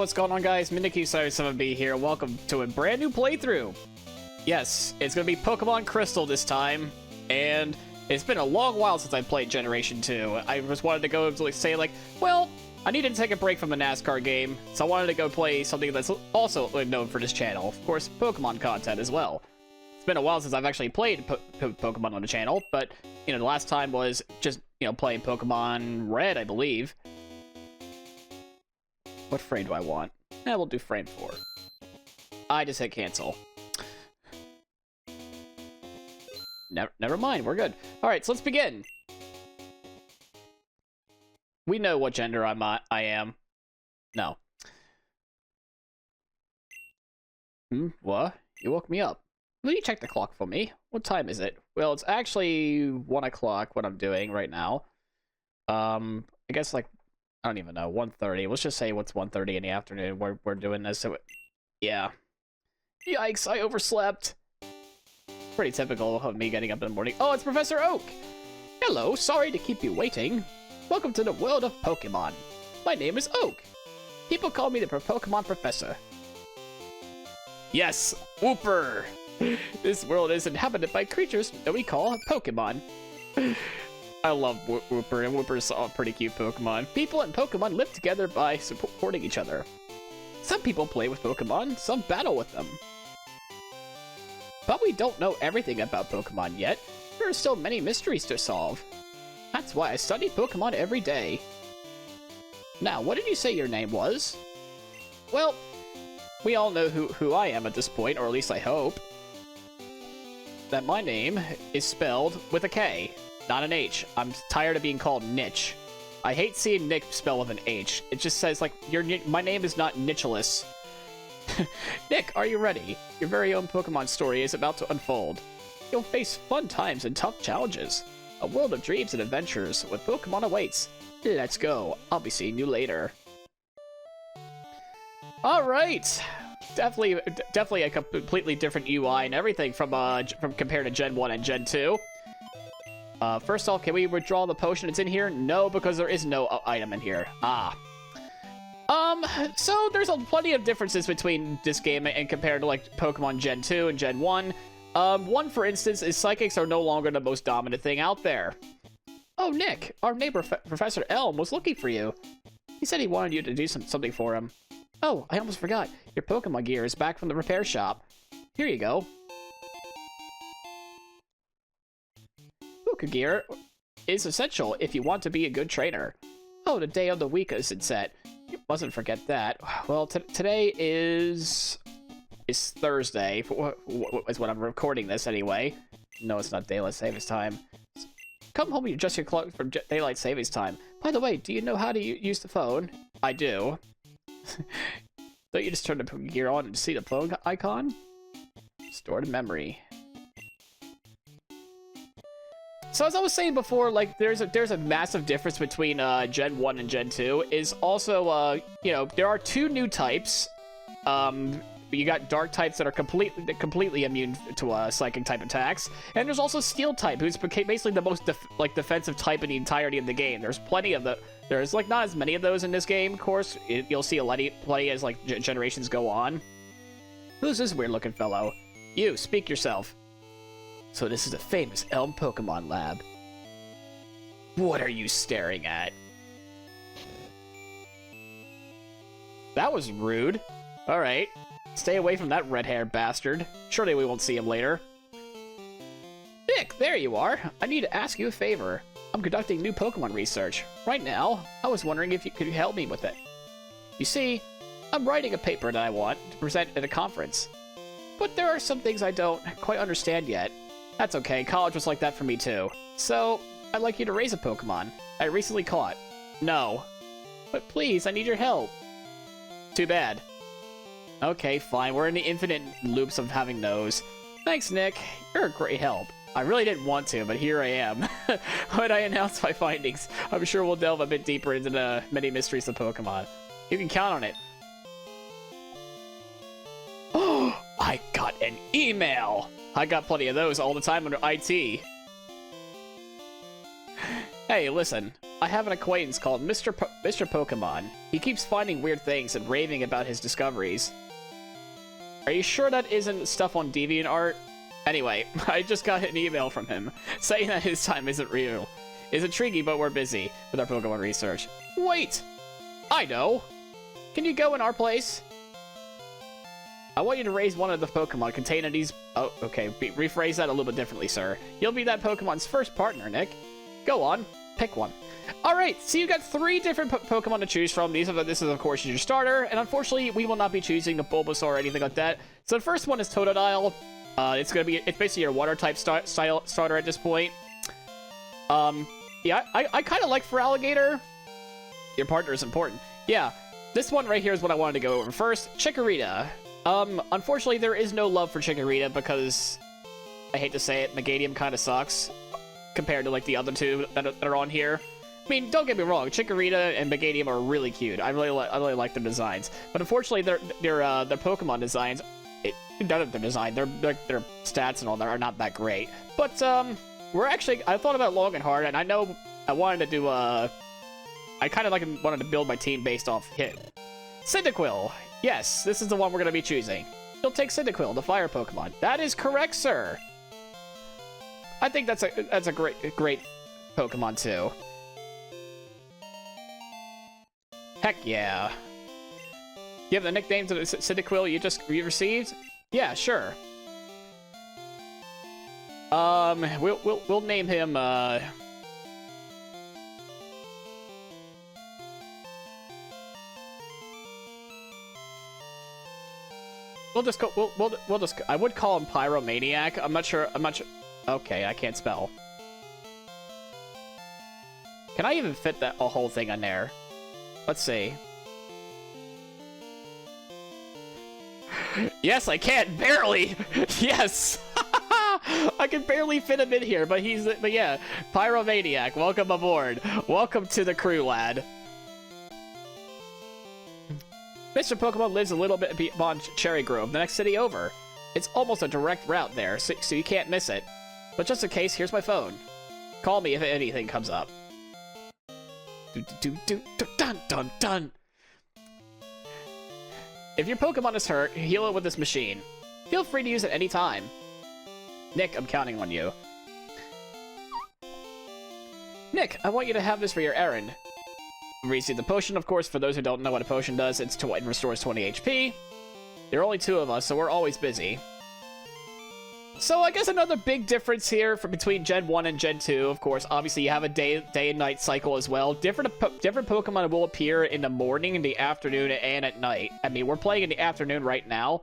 what's going on, guys? Miniki77B here. Welcome to a brand new playthrough. Yes, it's gonna be Pokemon Crystal this time, and it's been a long while since I played Generation 2. I just wanted to go say like, well, I needed to take a break from the NASCAR game, so I wanted to go play something that's also known for this channel. Of course, Pokemon content as well. It's been a while since I've actually played Pokemon on the channel, but, you know, the last time was just, you know, playing Pokemon Red, I believe. What frame do I want? We'll do frame 4. I just hit cancel. Never mind, we're good. Alright, so let's begin. We know what gender I am. No. What? You woke me up. Will you check the clock for me? What time is it? Well, it's actually 1 o'clock what I'm doing right now. I guess like, I don't even know, 1:30. Let's just say what's 1:30 in the afternoon. We're doing this, so yeah. Yikes, I overslept. Pretty typical of me getting up in the morning. Oh, it's Professor Oak! Hello, sorry to keep you waiting. Welcome to the world of Pokemon. My name is Oak. People call me the Pokemon Professor. Yes, Wooper! This world is inhabited by creatures that we call Pokemon. I love Wooper, and Wooper's a pretty cute Pokemon. People and Pokemon live together by supporting each other. Some people play with Pokemon, some battle with them. But we don't know everything about Pokemon yet. There are still many mysteries to solve. That's why I study Pokemon every day. Now, what did you say your name was? Well, we all know who I am at this point, or at least I hope. That my name is spelled with a K, not an H. I'm tired of being called Niche. I hate seeing Nick spelled with an H. It just says, like, my name is not Nicholus. Nick, are you ready? Your very own Pokemon story is about to unfold. You'll face fun times and tough challenges. A world of dreams and adventures with Pokemon awaits. Let's go. I'll be seeing you later. Alright! Definitely a completely different UI and everything from compared to Gen 1 and Gen 2. First off, can we withdraw the potion that's in here? No, because there is no item in here. Ah. So there's plenty of differences between this game and compared to, like, Pokemon Gen 2 and Gen 1. One, for instance, is Psychics are no longer the most dominant thing out there. Oh, Nick, our neighbor Professor Elm was looking for you. He said he wanted you to do something for him. Oh, I almost forgot. Your Pokemon gear is back from the repair shop. Here you go. Poke gear is essential if you want to be a good trainer. Oh, the day of the week isn't set. You mustn't forget that. Well, today is Thursday. Is when I'm recording this anyway. No, it's not daylight savings time. Come home and adjust your clock for daylight savings time. By the way, do you know how to use the phone? I do. Don't you just turn the gear on and see the phone icon? Stored memory. So as I was saying before, like, there's a massive difference between Gen 1 and Gen 2. Is also, you know, there are 2 new types. You got Dark types that are completely immune to Psychic type attacks, and there's also Steel type, who's basically the most defensive type in the entirety of the game. There's plenty of there's like not as many of those in this game. Of course, you'll see plenty as like generations go on. Who's this weird-looking fellow? You, speak yourself. So this is the famous Elm Pokemon Lab. What are you staring at? That was rude. Alright. Stay away from that red-haired bastard. Surely we won't see him later. Nick, there you are. I need to ask you a favor. I'm conducting new Pokemon research. Right now, I was wondering if you could help me with it. You see, I'm writing a paper that I want to present at a conference. But there are some things I don't quite understand yet. That's okay, college was like that for me too. So, I'd like you to raise a Pokemon I recently caught. No. But please, I need your help. Too bad. Okay, fine, we're in the infinite loops of having those. Thanks, Nick. You're a great help. I really didn't want to, but here I am. When I announce my findings, I'm sure we'll delve a bit deeper into the many mysteries of Pokemon. You can count on it. Oh, I got an email! I got plenty of those all the time under IT. Hey, listen. I have an acquaintance called Mr. Pokemon. He keeps finding weird things and raving about his discoveries. Are you sure that isn't stuff on DeviantArt? Anyway, I just got an email from him saying that his time isn't real. It's intriguing, but we're busy with our Pokemon research. Wait! I know! Can you go in our place? I want you to raise one of the Pokemon containing these... Oh, okay. Rephrase that a little bit differently, sir. You'll be that Pokemon's first partner, Nick. Go on. Pick one. Alright, so you got 3 different Pokemon to choose from. This is, of course, your starter. And unfortunately, we will not be choosing a Bulbasaur or anything like that. So the first one is Totodile. It's basically your water-type starter at this point. Yeah, I kind of like Feraligatr. Your partner is important. Yeah, this one right here is what I wanted to go over first. Chikorita. Unfortunately, there is no love for Chikorita because, I hate to say it, Megadium kind of sucks compared to, like, the other 2 that are on here. I mean, don't get me wrong, Chikorita and Megadium are really cute. I really like their designs. But unfortunately, their Pokemon designs, none of their design, their stats and all that are not that great. But, I thought about it long and hard, and I know I wanted to do, I kind of wanted to build my team based off him. Cyndaquil. Yes, this is the one we're going to be choosing. You'll take Cyndaquil, the fire Pokemon. That is correct, sir. I think that's a great Pokemon, too. Heck yeah. You have the nickname to the Cyndaquil you received? Yeah, sure. We'll name him, We'll just I would call him Pyromaniac. I'm not sure. Okay, I can't spell. Can I even fit a whole thing on there? Let's see. Yes, I can, barely. Yes. I can barely fit him in here, but yeah, Pyromaniac, welcome aboard. Welcome to the crew, lad. Mr. Pokemon lives a little bit beyond Cherry Grove, the next city over. It's almost a direct route there, so you can't miss it. But just in case, here's my phone. Call me if anything comes up. Dun dun dun. If your Pokemon is hurt, heal it with this machine. Feel free to use it any time. Nick, I'm counting on you. Nick, I want you to have this for your errand. Receive the potion, of course. For those who don't know what a potion does, it restores 20 HP. There are only 2 of us, so we're always busy. So I guess another big difference here between Gen 1 and Gen 2, of course, obviously you have a day and night cycle as well. Different Pokemon will appear in the morning, in the afternoon, and at night. I mean, we're playing in the afternoon right now.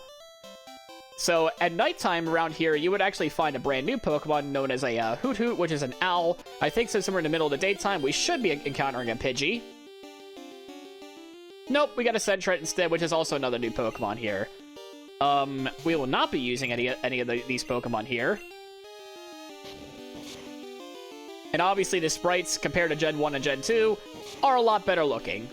So at nighttime around here, you would actually find a brand new Pokemon known as a Hoot Hoot, which is an owl. I think since we're in the middle of the daytime, we should be encountering a Pidgey. Nope, we got a Sentret instead, which is also another new Pokemon here. We will not be using any of these Pokemon here. And obviously the sprites, compared to Gen 1 and Gen 2, are a lot better looking.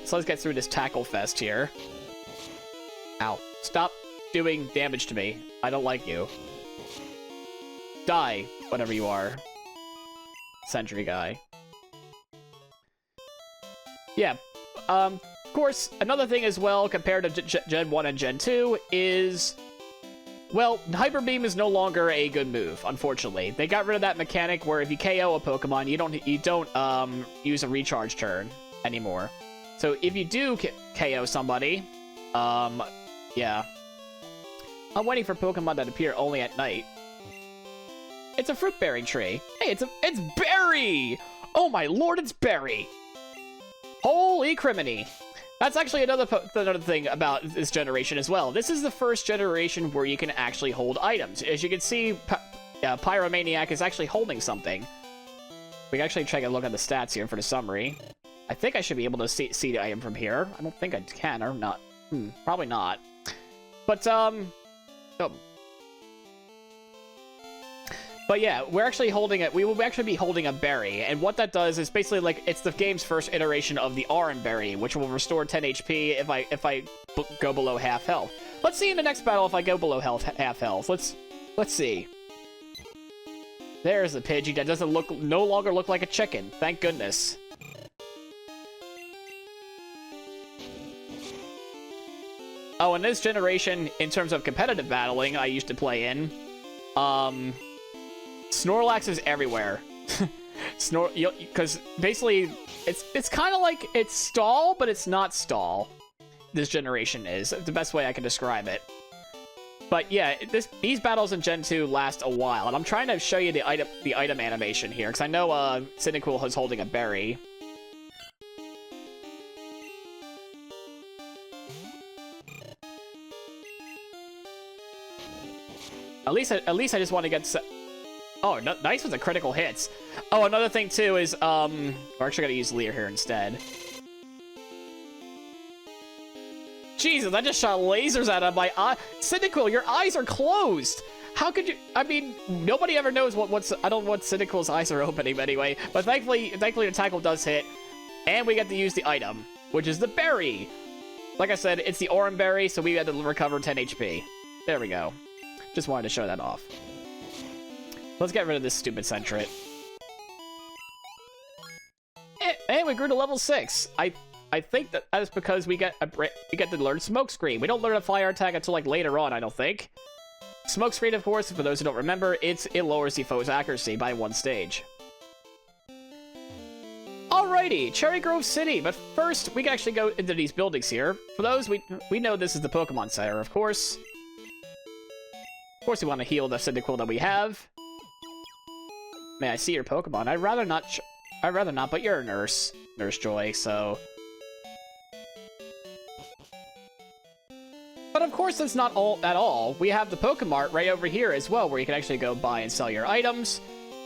So let's get through this tackle fest here. Ow. Stop doing damage to me. I don't like you. Die, whatever you are. Sentry guy. Yeah. Of course, another thing as well, compared to Gen 1 and Gen 2, is... Well, Hyper Beam is no longer a good move, unfortunately. They got rid of that mechanic where if you KO a Pokemon, you don't use a recharge turn anymore. So if you do KO somebody, yeah. I'm waiting for Pokemon that appear only at night. It's a fruit-bearing tree. Hey, it's Berry! Oh my lord, it's Berry! Holy criminy! That's actually another thing about this generation as well. This is the first generation where you can actually hold items. As you can see, Pyromaniac is actually holding something. We can actually take a look at the stats here for the summary. I think I should be able to see the item from here. I don't think I can, or not. Probably not. But, oh. But yeah, we're actually holding it. We will actually be holding a berry, and what that does is basically like it's the game's first iteration of the Oran Berry, which will restore 10 HP if I go below half health. Let's see in the next battle if I go below half health. Let's see. There's the Pidgey that doesn't no longer look like a chicken. Thank goodness. Oh, in this generation, in terms of competitive battling I used to play in, Snorlax is everywhere. Because basically, it's kind of like it's stall, but it's not stall. This generation is the best way I can describe it. But yeah, these battles in Gen 2 last a while, and I'm trying to show you the item animation here, because I know Cyndaquil is holding a berry. At least I just want to get. Oh, no, nice with the critical hits. Oh, another thing too is we're actually gonna use Leer here instead. Jesus, I just shot lasers out of my eye. Cyndaquil, your eyes are closed. How could you? I mean, nobody ever knows I don't know what Cyndaquil's eyes are opening anyway. But thankfully the tackle does hit, and we get to use the item, which is the berry. Like I said, it's the Oran berry, so we had to recover 10 HP. There we go. Just wanted to show that off. Let's get rid of this stupid Sentret. And we grew to level 6. I think that is because we get to learn Smoke Screen. We don't learn a fire attack until like later on, I don't think. Smoke Screen, of course, for those who don't remember, it lowers the foe's accuracy by 1 stage. Alrighty, Cherry Grove City, but first we can actually go into these buildings here. For those, we know this is the Pokemon Center, of course. Of course, we want to heal the Cyndaquil that we have. May I see your Pokemon? I'd rather not, but you're a nurse, Nurse Joy, so. But of course, that's not all at all. We have the Pokemart right over here as well, where you can actually go buy and sell your items.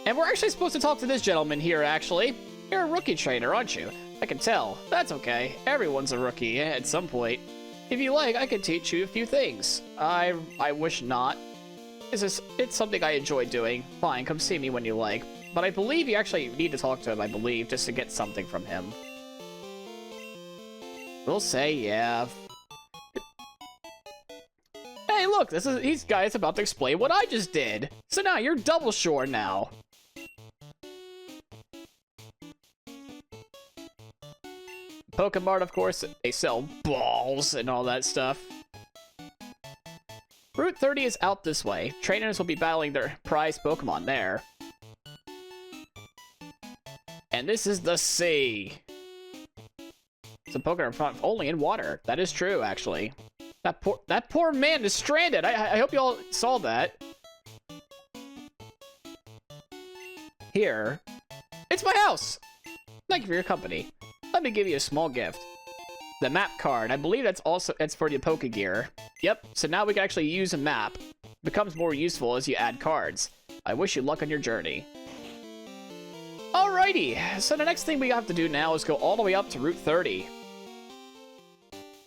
And we're actually supposed to talk to this gentleman here, actually. You're a rookie trainer, aren't you? I can tell. That's okay. Everyone's a rookie at some point. If you like, I can teach you a few things. I wish not. It's something I enjoy doing. Fine, come see me when you like. But I believe you actually need to talk to him, I believe, just to get something from him. We'll say, yeah. Hey, look, these guys about to explain what I just did. So now you're double sure now. Pokemart, of course, they sell balls and all that stuff. Route 30 is out this way. Trainers will be battling their prized Pokemon there. And this is the sea. Some Pokemon are only in water. That is true, actually. That poor man is stranded. I hope you all saw that. Here. It's my house! Thank you for your company. Let me give you a small gift. The map card. I believe that's for the Pokegear. Yep, so now we can actually use a map. It becomes more useful as you add cards. I wish you luck on your journey. Alrighty, so the next thing we have to do now is go all the way up to Route 30.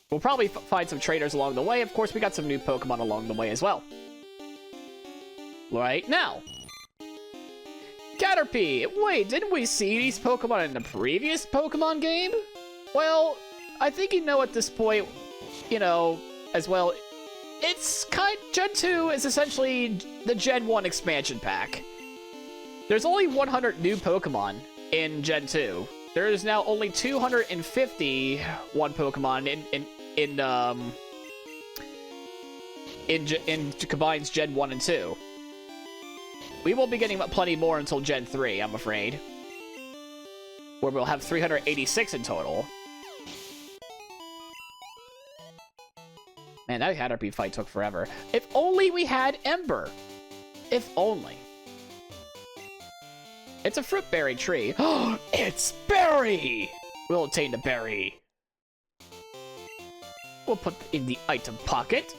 We'll probably find some traders along the way. Of course, we got some new Pokemon along the way as well. Right now. Caterpie! Wait, didn't we see these Pokemon in the previous Pokemon game? Well, I think you know at this point, you know, as well, Gen 2 is essentially the Gen 1 expansion pack. There's only 100 new Pokemon in Gen 2. There is now only 251 Pokemon in combines Gen 1 and 2. We won't be getting plenty more until Gen 3, I'm afraid. Where we'll have 386 in total. Man, that Caterpie fight took forever. If only we had Ember. If only. It's a fruit berry tree. Oh, it's berry! We'll obtain the berry. We'll put it in the item pocket.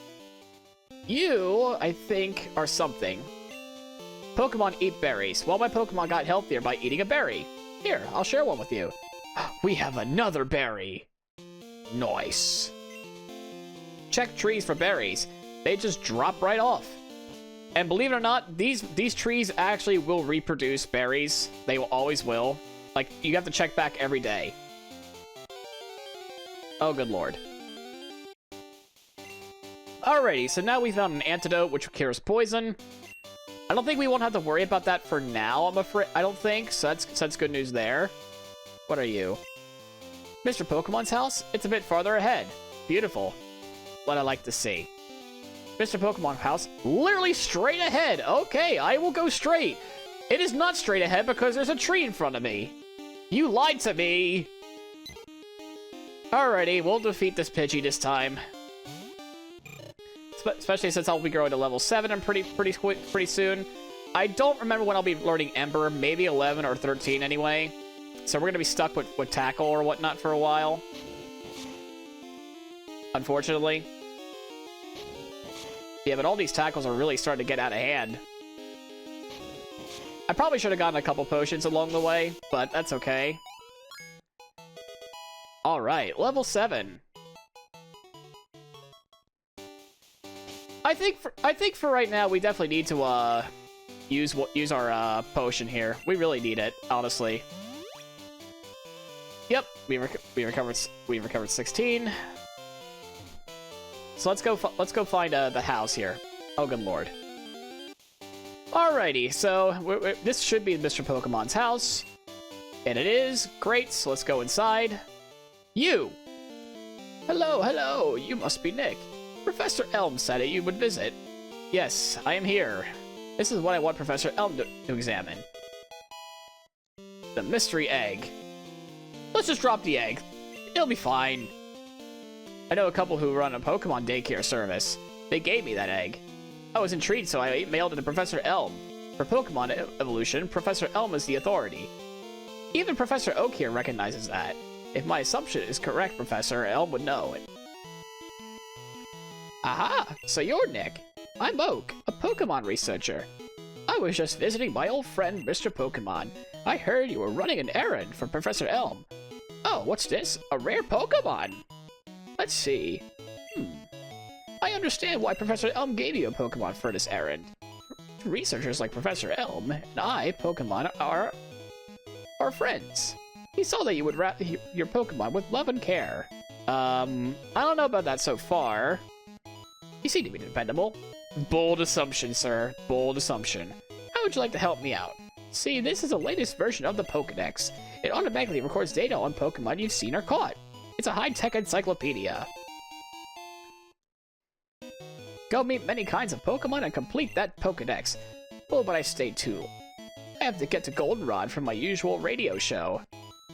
You, I think, are something. Pokemon eat berries. Well, my Pokemon got healthier by eating a berry. Here, I'll share one with you. We have another berry. Nice. Check trees for berries. They just drop right off. And believe it or not, these trees actually will reproduce berries. They will always will. Like, you have to check back every day. Oh, good lord. Alrighty, so now we found an antidote which cures poison. I don't think we won't have to worry about that for now, I'm afraid. I don't think, so that's good news there. What are you? Mr. Pokemon's house? It's a bit farther ahead. Beautiful. What I like to see. Mr. Pokemon house, literally straight ahead. Okay, I will go straight. It is not straight ahead because there's a tree in front of me. You lied to me. Alrighty, we'll defeat this Pidgey this time. Especially since I'll be growing to level 7 and pretty soon. I don't remember when I'll be learning Ember, maybe 11 or 13 anyway. So we're gonna be stuck with Tackle or whatnot for a while. Unfortunately. Yeah, but all these tackles are really starting to get out of hand. I probably should have gotten a couple potions along the way, but that's okay. Alright, level 7. I think for right now we definitely need to use our potion here. We really need it, honestly. Yep, we recovered 16. So let's go find the house here. Oh, good lord. Alrighty, so this should be Mr. Pokemon's house, and it is great. So let's go inside. You. Hello, hello. You must be Nick. Professor Elm said that you would visit. Yes, I am here. This is what I want Professor Elm to examine. The mystery egg. Let's just drop the egg. It'll be fine. I know a couple who run a Pokemon daycare service. They gave me that egg. I was intrigued, so I mailed it to Professor Elm. For Pokemon evolution, Professor Elm is the authority. Even Professor Oak here recognizes that. If my assumption is correct, Professor Elm would know it. Aha! So you're Nick. I'm Oak, a Pokemon researcher. I was just visiting my old friend, Mr. Pokemon. I heard you were running an errand for Professor Elm. Oh, what's this? A rare Pokemon? Let's see. I understand why Professor Elm gave you a Pokemon for this errand. Researchers like Professor Elm and I, Pokemon, are friends. He saw that you would wrap your Pokemon with love and care. I don't know about that so far. You seem to be dependable. Bold assumption, sir. Bold assumption. How would you like to help me out? See, this is the latest version of the Pokedex. It automatically records data on Pokemon you've seen or caught. It's a high-tech encyclopedia. Go meet many kinds of Pokemon and complete that Pokedex. Oh, but I stayed too. I have to get to Goldenrod for my usual radio show.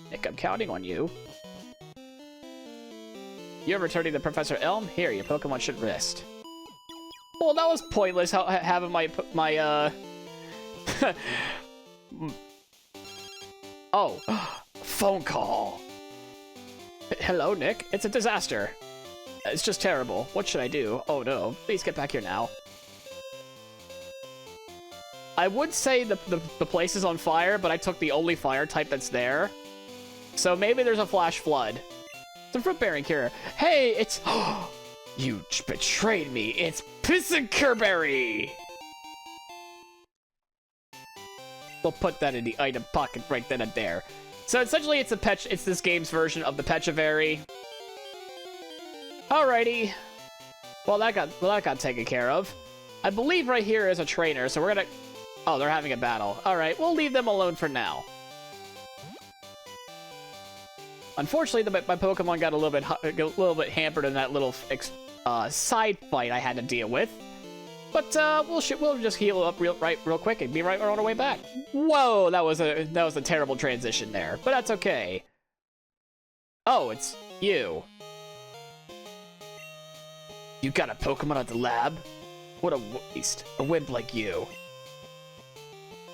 Nick, I'm counting on you. You're returning to Professor Elm? Here, your Pokemon should rest. Well, that was pointless having my Oh, phone call. Hello, Nick. It's a disaster. It's just terrible. What should I do? Oh no, please get back here now. I would say the place is on fire, but I took the only fire type that's there. So maybe there's a flash flood. It's a fruit bearing here. Hey, it's... You betrayed me. It's Pissenkerberry! We'll put that in the item pocket right then and there. So essentially it's this game's version of the Pechaberry. Alrighty. Well, that got taken care of. I believe right here is a trainer, so we're gonna... Oh, they're having a battle. Alright, we'll leave them alone for now. Unfortunately, my Pokemon got a little bit hampered in that little side fight I had to deal with. But we'll just heal up real quick and be right on our way back. Whoa, that was a terrible transition there, but that's okay. Oh, it's you. You got a Pokemon at the lab? What a waste. A wimp like you.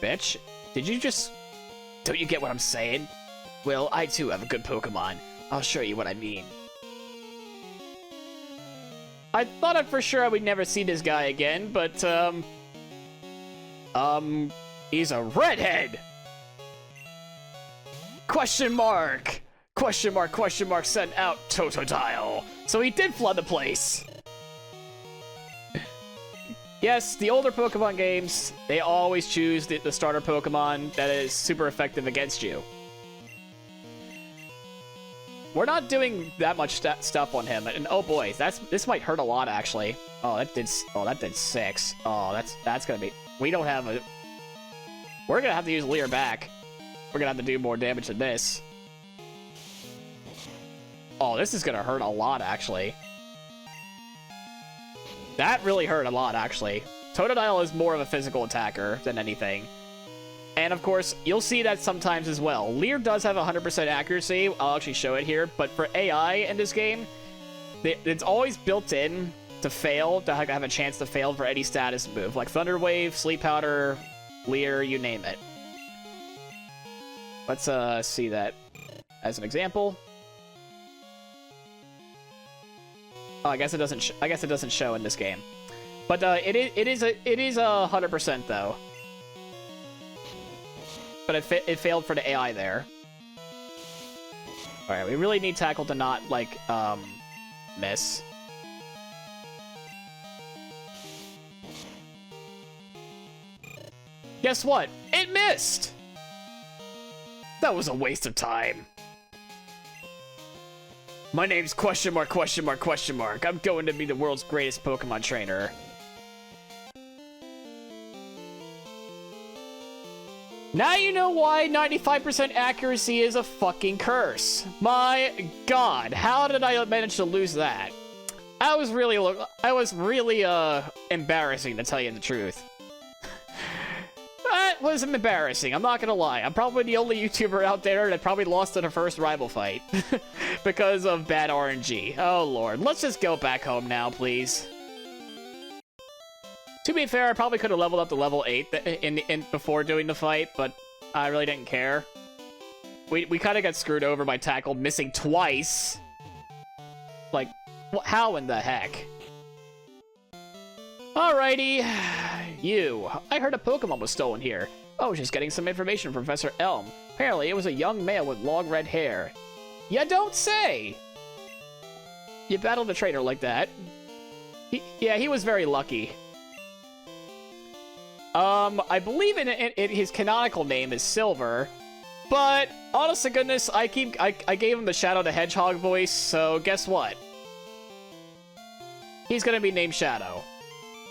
Bitch, did you just... Don't you get what I'm saying? Well, I too have a good Pokemon. I'll show you what I mean. I thought for sure I would never see this guy again, but, he's a redhead! Question mark! Question mark, sent out Totodile. So he did flood the place. Yes, the older Pokemon games, they always choose the starter Pokemon that is super effective against you. we're not doing that much stuff on him. And oh boy, this might hurt a lot actually. Oh, that did 6. Oh, that's gonna be. We don't have a. We're gonna have to use Leer back. We're gonna have to do more damage than this. Oh, this is gonna hurt a lot actually. That really hurt a lot actually. Totodile is more of a physical attacker than anything. And of course, you'll see that sometimes as well. Leer does have 100% accuracy. I'll actually show it here. But for AI in this game, it's always built in to fail, to have a chance to fail for any status move. Like Thunder Wave, Sleep Powder, Leer, you name it. Let's see that as an example. Oh, I guess it doesn't show in this game. But it is 100% though. But it failed for the AI there. All right, we really need Tackle to not like miss. Guess what? It missed. That was a waste of time. My name's question mark, question mark, question mark. I'm going to be the world's greatest Pokemon trainer. Now you know why 95% accuracy is a fucking curse. My god, how did I manage to lose that? I was really embarrassing, to tell you the truth. That was embarrassing, I'm not gonna lie. I'm probably the only YouTuber out there that probably lost in a first rival fight. Because of bad RNG. Oh lord, let's just go back home now, please. To be fair, I probably could have leveled up to level 8 before doing the fight, but I really didn't care. We kind of got screwed over by Tackle missing twice. Like, how in the heck? Alrighty. You. I heard a Pokemon was stolen here. Oh, just getting some information from Professor Elm. Apparently, it was a young male with long red hair. You don't say! You battled a trainer like that. Yeah, he was very lucky. I believe his canonical name is Silver, but honest to goodness, I gave him the Shadow the Hedgehog voice, so guess what? He's gonna be named Shadow.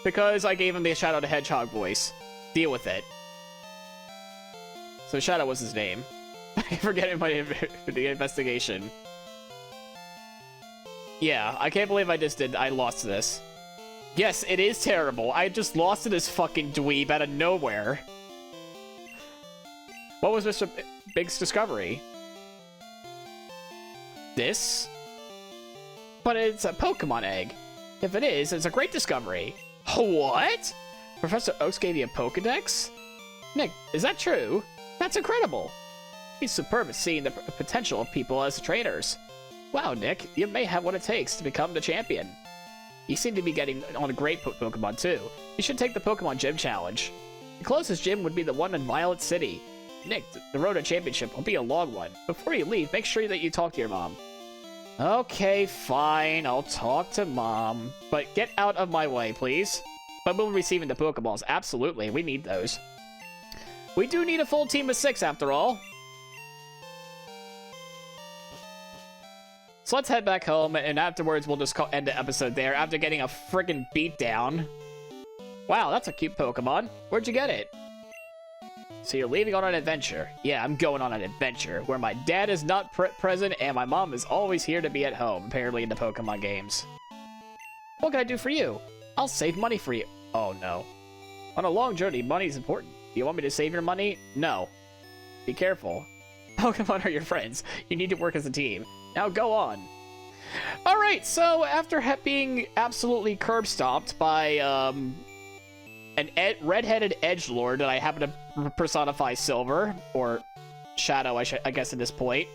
Because I gave him the Shadow the Hedgehog voice. Deal with it. So Shadow was his name. I forget the investigation. Yeah, I can't believe I lost this. Yes, it is terrible. I just lost to this fucking dweeb out of nowhere. What was Mr. Big's discovery? This? But it's a Pokemon egg. If it is, it's a great discovery. What? Professor Oaks gave you a Pokedex? Nick, is that true? That's incredible. He's superb at seeing the potential of people as trainers. Wow, Nick, you may have what it takes to become the champion. You seem to be getting on a great Pokemon, too. You should take the Pokemon Gym Challenge. The closest gym would be the one in Violet City. Nick, the road to championship will be a long one. Before you leave, make sure that you talk to your mom. Okay, fine. I'll talk to Mom. But get out of my way, please. But we'll be receiving the Pokeballs. Absolutely, we need those. We do need a full team of 6, after all. So let's head back home, and afterwards we'll just end the episode there after getting a friggin' beat down. Wow, that's a cute Pokemon. Where'd you get it? So you're leaving on an adventure. Yeah, I'm going on an adventure where my dad is not present and my mom is always here to be at home, apparently in the Pokemon games. What can I do for you? I'll save money for you. Oh no. On a long journey, money is important. Do you want me to save your money? No. Be careful. Pokemon are your friends. You need to work as a team. Now go on. Alright, so after being absolutely curb stomped by an red-headed edgelord that I happen to personify Silver, or Shadow, I guess at this point.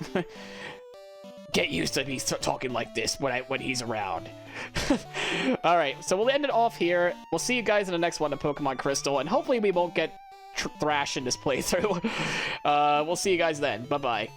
Get used to me talking like this when he's around. Alright, so we'll end it off here. We'll see you guys in the next one of Pokemon Crystal, and hopefully we won't get thrashed in this playthrough. We'll see you guys then. Bye-bye.